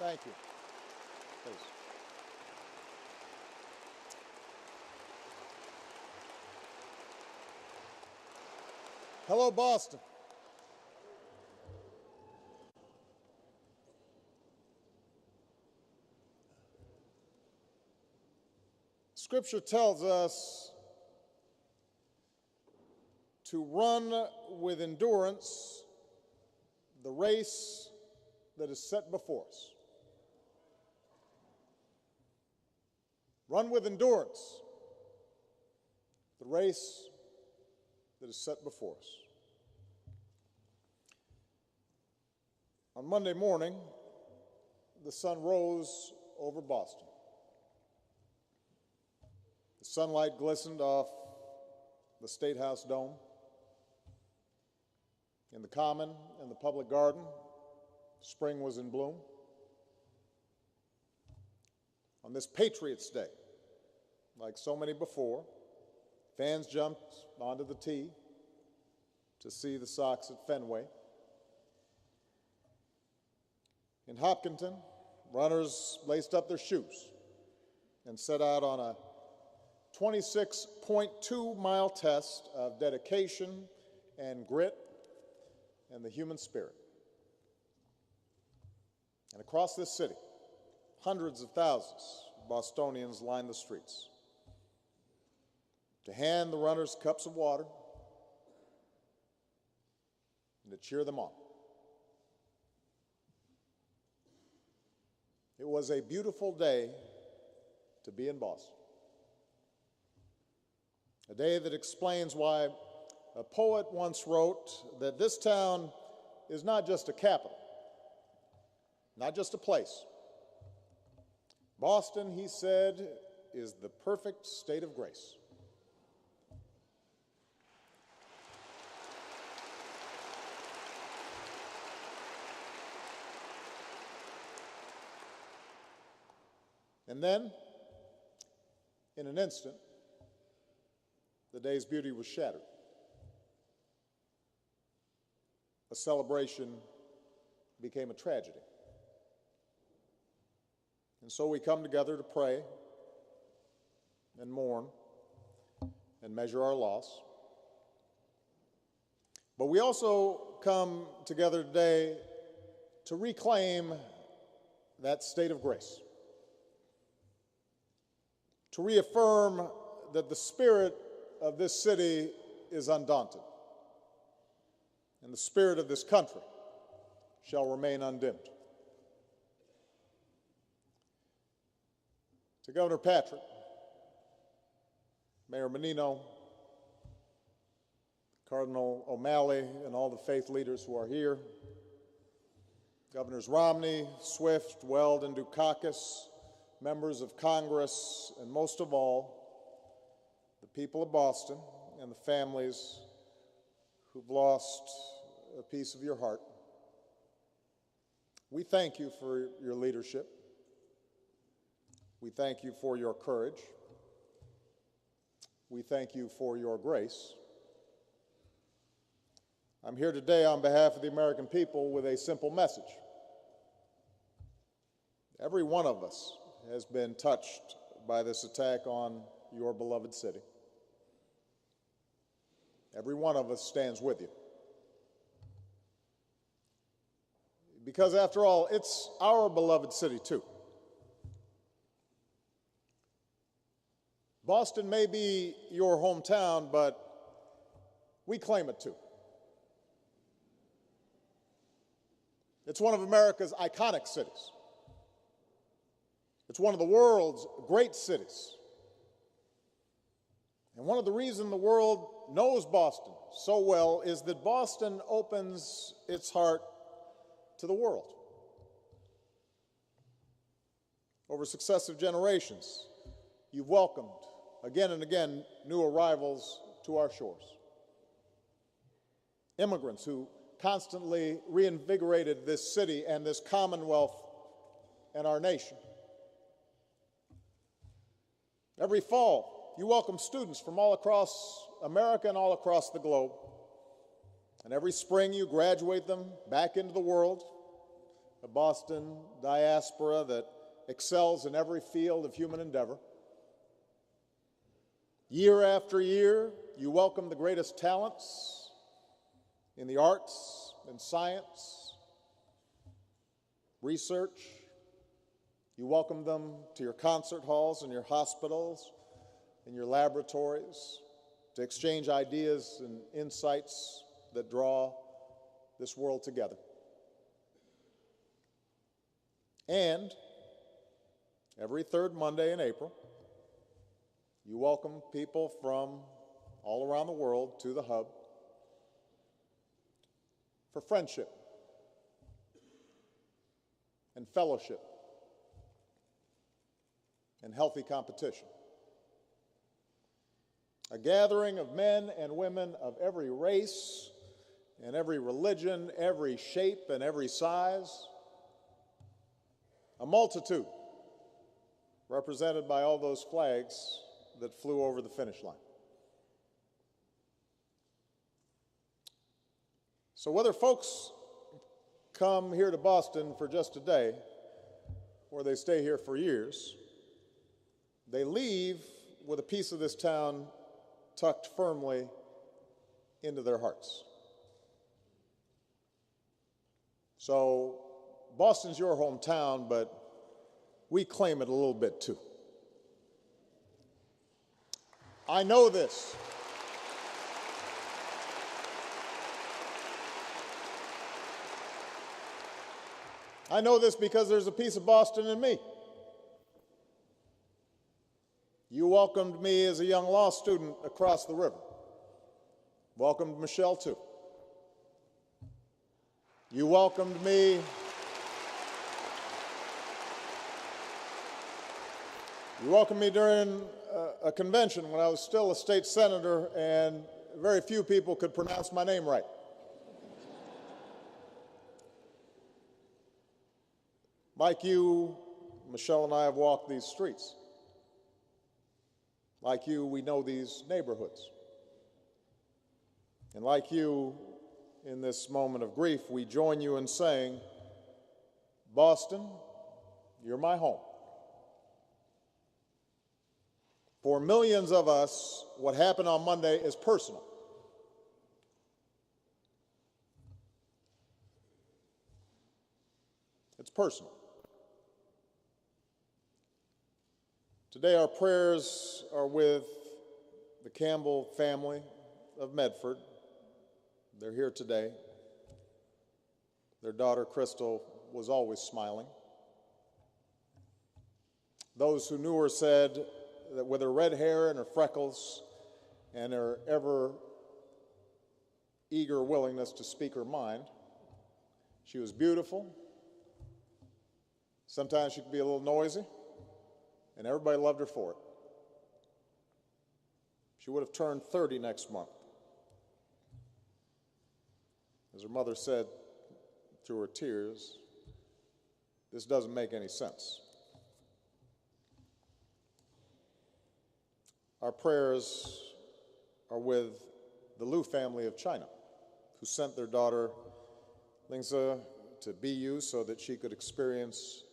Thank you. Please. Hello, Boston. Scripture tells us to run with endurance the race that is set before us. Run with endurance the race that is set before us. On Monday morning, the sun rose over Boston. The sunlight glistened off the State House dome. In the Common and the Public Garden, spring was in bloom. On this Patriots' Day, like so many before, fans jumped onto the tee to see the Sox at Fenway. In Hopkinton, runners laced up their shoes and set out on a 26.2-mile test of dedication and grit and the human spirit. And across this city, hundreds of thousands of Bostonians lined the streets to hand the runners cups of water and to cheer them on. It was a beautiful day to be in Boston. A day that explains why a poet once wrote that this town is not just a capital, not just a place. Boston, he said, is the perfect state of grace. And then, in an instant, the day's beauty was shattered. A celebration became a tragedy. And so we come together to pray and mourn and measure our loss. But we also come together today to reclaim that state of grace, to reaffirm that the spirit of this city is undaunted, and the spirit of this country shall remain undimmed. To Governor Patrick, Mayor Menino, Cardinal O'Malley, and all the faith leaders who are here, Governors Romney, Swift, Weld, and Dukakis, members of Congress, and most of all, the people of Boston and the families who've lost a piece of your heart. We thank you for your leadership. We thank you for your courage. We thank you for your grace. I'm here today on behalf of the American people with a simple message. Every one of us has been touched by this attack on your beloved city. Every one of us stands with you. Because after all, it's our beloved city too. Boston may be your hometown, but we claim it too. It's one of America's iconic cities. It's one of the world's great cities. And one of the reasons the world knows Boston so well is that Boston opens its heart to the world. Over successive generations, you've welcomed again and again new arrivals to our shores. Immigrants who constantly reinvigorated this city and this commonwealth and our nation. Every fall, you welcome students from all across America and all across the globe. And every spring, you graduate them back into the world a Boston diaspora that excels in every field of human endeavor. Year after year, you welcome the greatest talents in the arts and science, research. You welcome them to your concert halls and your hospitals and your laboratories to exchange ideas and insights that draw this world together. And every third Monday in April, you welcome people from all around the world to the hub for friendship and fellowship and healthy competition. A gathering of men and women of every race and every religion, every shape and every size. A multitude represented by all those flags that flew over the finish line. So whether folks come here to Boston for just a day or they stay here for years, they leave with a piece of this town tucked firmly into their hearts. So Boston's your hometown, but we claim it a little bit too. I know this. I know this because there's a piece of Boston in me. You welcomed me as a young law student across the river. Welcomed Michelle too. You welcomed me during a convention when I was still a state senator and very few people could pronounce my name right. Like you, Michelle and I have walked these streets. Like you, we know these neighborhoods. And like you, in this moment of grief, we join you in saying, Boston, you're my home. For millions of us, what happened on Monday is personal. It's personal. Today our prayers are with the Campbell family of Medford. They're here today. Their daughter Crystal was always smiling. Those who knew her said that with her red hair and her freckles and her ever eager willingness to speak her mind, she was beautiful. Sometimes she could be a little noisy, and everybody loved her for it. She would have turned 30 next month. As her mother said through her tears, this doesn't make any sense. Our prayers are with the Liu family of China, who sent their daughter Lingzi to BU so that she could experience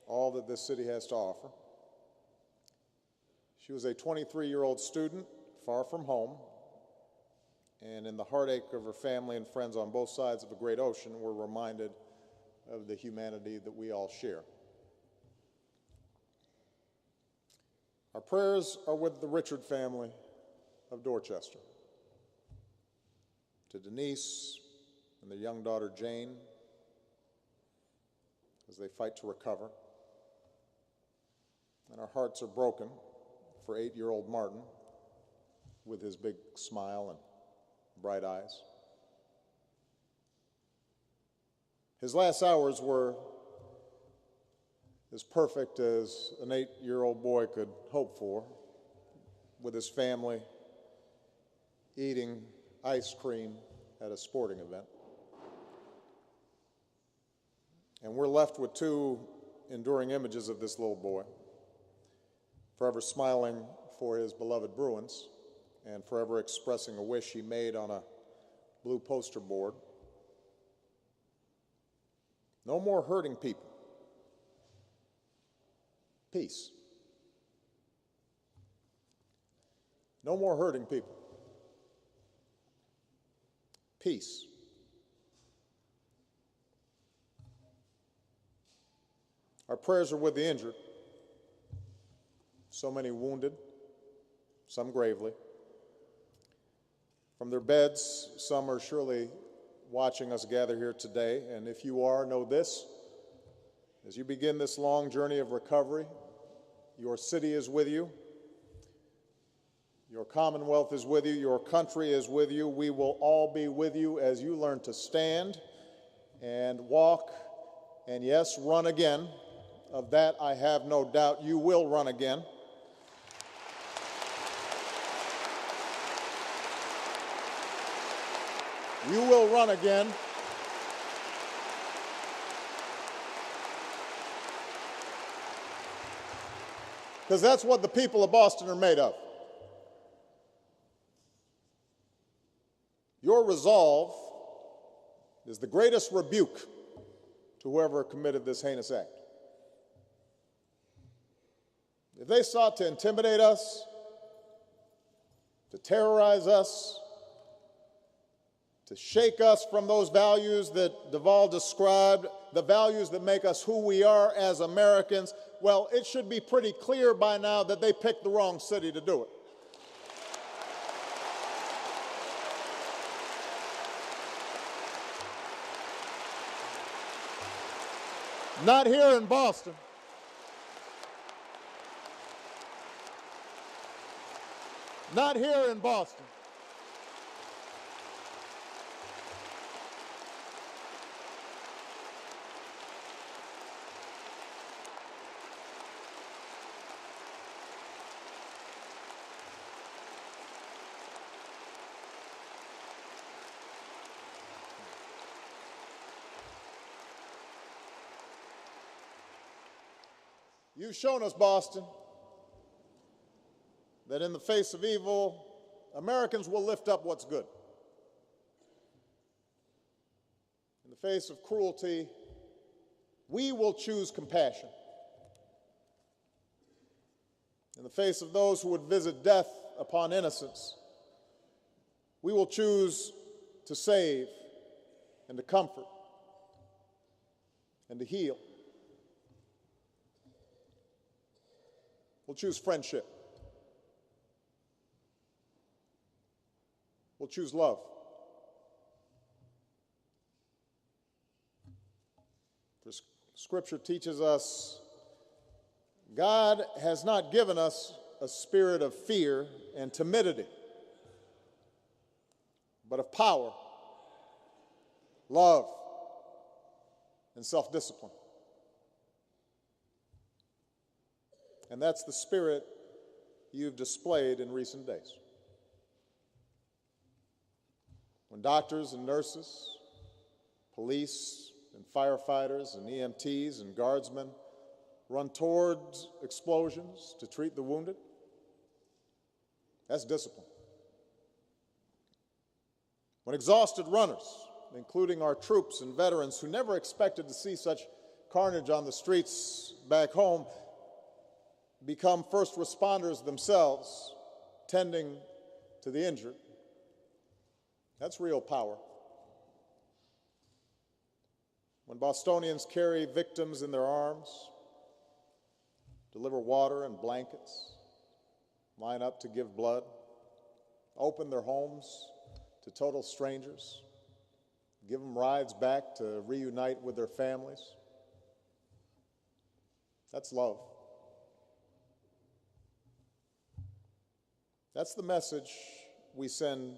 all that this city has to offer. She was a 23-year-old student, far from home, and in the heartache of her family and friends on both sides of a great ocean, we're reminded of the humanity that we all share. Our prayers are with the Richard family of Dorchester, to Denise and their young daughter Jane as they fight to recover. And our hearts are broken for 8-year-old Martin with his big smile and bright eyes. His last hours were as perfect as an 8-year-old boy could hope for, with his family eating ice cream at a sporting event. And we're left with two enduring images of this little boy, forever smiling for his beloved Bruins and forever expressing a wish he made on a blue poster board. No more hurting people. Peace. No more hurting people. Peace. Our prayers are with the injured. So many wounded, some gravely. From their beds, some are surely watching us gather here today. And if you are, know this: as you begin this long journey of recovery, your city is with you. Your commonwealth is with you. Your country is with you. We will all be with you as you learn to stand and walk and, yes, run again. Of that I have no doubt. You will run again. You will run again. Because that's what the people of Boston are made of. Your resolve is the greatest rebuke to whoever committed this heinous act. If they sought to intimidate us, to terrorize us, to shake us from those values that Duvall described, the values that make us who we are as Americans, well, it should be pretty clear by now that they picked the wrong city to do it. Not here in Boston. Not here in Boston. You've shown us, Boston, that in the face of evil, Americans will lift up what's good. In the face of cruelty, we will choose compassion. In the face of those who would visit death upon innocence, we will choose to save and to comfort and to heal. We'll choose friendship. We'll choose love. For Scripture teaches us God has not given us a spirit of fear and timidity, but of power, love, and self-discipline. And that's the spirit you've displayed in recent days. When doctors and nurses, police and firefighters and EMTs and guardsmen run towards explosions to treat the wounded, that's discipline. When exhausted runners, including our troops and veterans who never expected to see such carnage on the streets back home, become first responders themselves, tending to the injured, that's real power. When Bostonians carry victims in their arms, deliver water and blankets, line up to give blood, open their homes to total strangers, give them rides back to reunite with their families, that's love. That's the message we send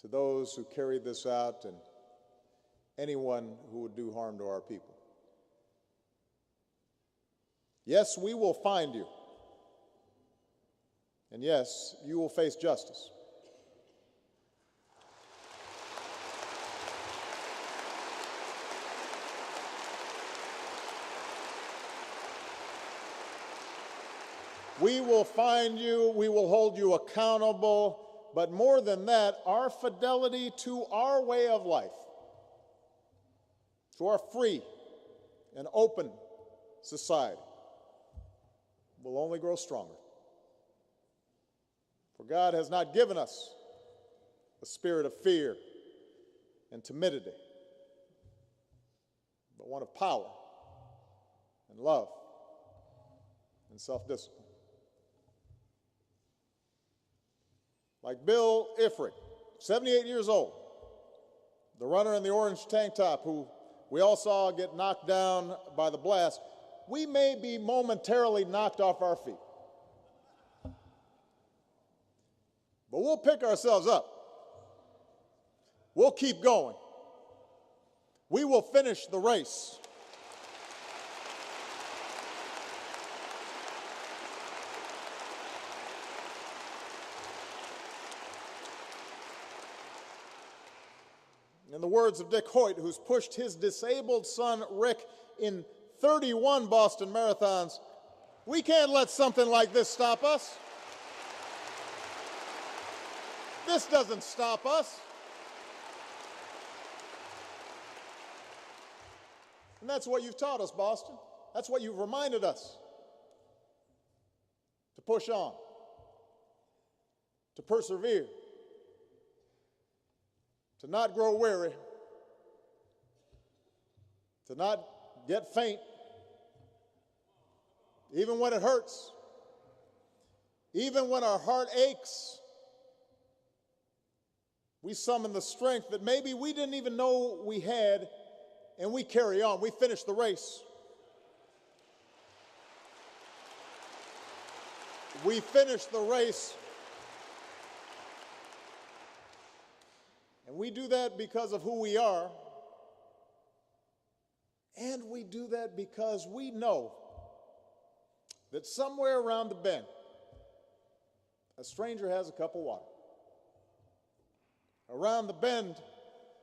to those who carry this out and anyone who would do harm to our people. Yes, we will find you. And yes, you will face justice. We will find you, we will hold you accountable, but more than that, our fidelity to our way of life, to our free and open society will only grow stronger. For God has not given us a spirit of fear and timidity, but one of power and love and self-discipline. Like Bill Ifrit, 78 years old, the runner in the orange tank top who we all saw get knocked down by the blast, we may be momentarily knocked off our feet. But we'll pick ourselves up. We'll keep going. We will finish the race. In the words of Dick Hoyt, who's pushed his disabled son Rick in 31 Boston marathons, we can't let something like this stop us. This doesn't stop us. And that's what you've taught us, Boston. That's what you've reminded us. To push on. To persevere. To not grow weary, to not get faint, even when it hurts, even when our heart aches. We summon the strength that maybe we didn't even know we had, and we carry on. We finish the race. We finish the race. And we do that because of who we are, and we do that because we know that somewhere around the bend, a stranger has a cup of water. Around the bend,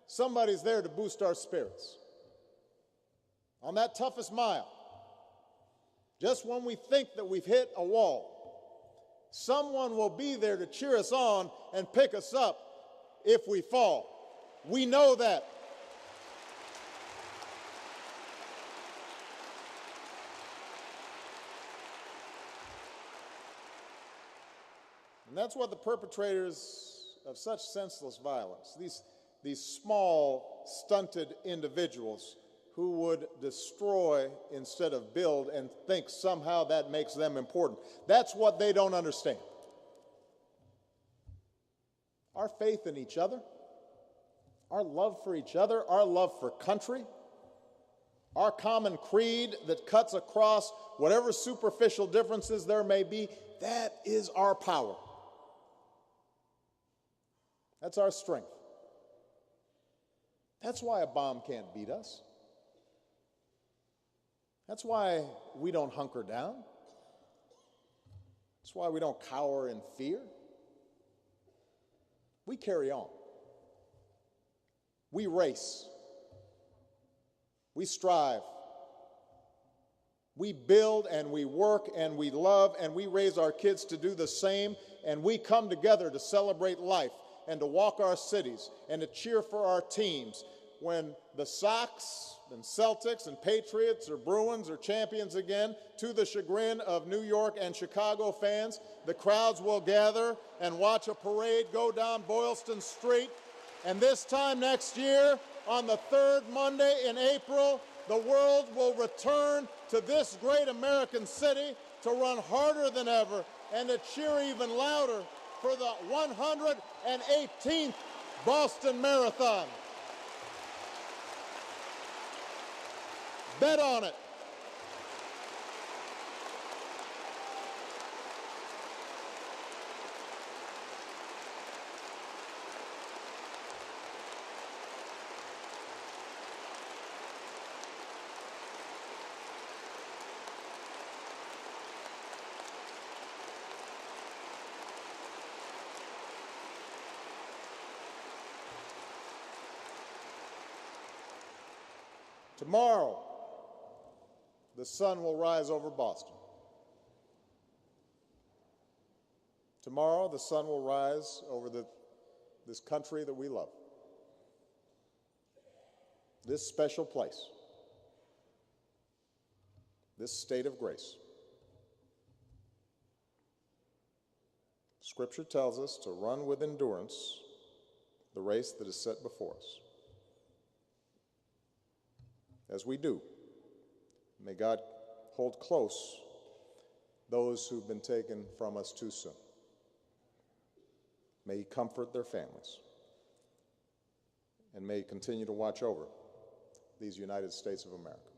somebody's there to boost our spirits. On that toughest mile, just when we think that we've hit a wall, someone will be there to cheer us on and pick us up if we fall. We know that. And that's what the perpetrators of such senseless violence, these small, stunted individuals who would destroy instead of build and think somehow that makes them important. That's what they don't understand. Our faith in each other, our love for each other, our love for country, our common creed that cuts across whatever superficial differences there may be, that is our power. That's our strength. That's why a bomb can't beat us. That's why we don't hunker down. That's why we don't cower in fear. We carry on. We race. We strive. We build and we work and we love and we raise our kids to do the same, and we come together to celebrate life and to walk our cities and to cheer for our teams. When the Sox and Celtics and Patriots or Bruins are champions again, to the chagrin of New York and Chicago fans, the crowds will gather and watch a parade go down Boylston Street. And this time next year, on the third Monday in April, the world will return to this great American city to run harder than ever and to cheer even louder for the 118th Boston Marathon. Bet on it. Tomorrow, the sun will rise over Boston. Tomorrow, the sun will rise over this country that we love. this special place, this state of grace. Scripture tells us to run with endurance the race that is set before us. As we do, may God hold close those who've been taken from us too soon. May He comfort their families. And may He continue to watch over these United States of America.